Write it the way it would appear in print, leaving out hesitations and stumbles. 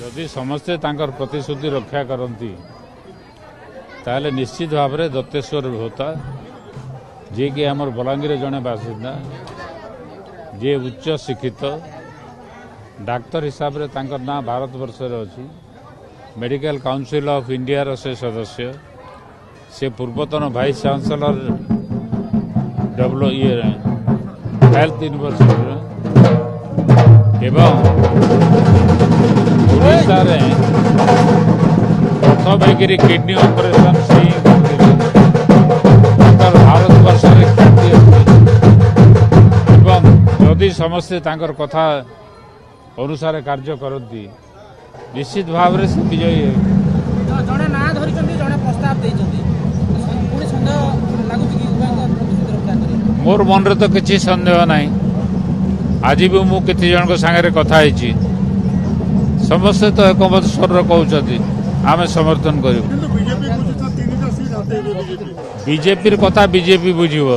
जदि समस्ते तांकर प्रतिश्रुति रक्षा करती ताहले निश्चित भाव में दत्तेश्वर होता जे कि आमर बलांगीर जड़े बासिंदा जे उच्च शिक्षित डाक्तर हिसाब से तांकर ना भारत वर्ष अच्छी मेडिकल काउंसिल ऑफ इंडिया रो से सदस्य से पूर्वतन वाइस चांसलर हेल्थ यूनिवर्सिटी एवं ओडिशा रे प्रथम होकर किडनी ऑपरेशन से भारत वर्ष ख्याति एवं जदि समस्ते तांकर कथा अनुसार कार्य करती निश्चित भाव में से विजयी है। जड़े ना धरी जड़े प्रस्ताव मोर मन रे तो किसी संदेह नहीं। आज भी मु किति जन को सांगे कथा है समस्ते तो एकमत स्वर कहते आम समर्थन कर बीजेपी कथा बीजेपी बुझीब।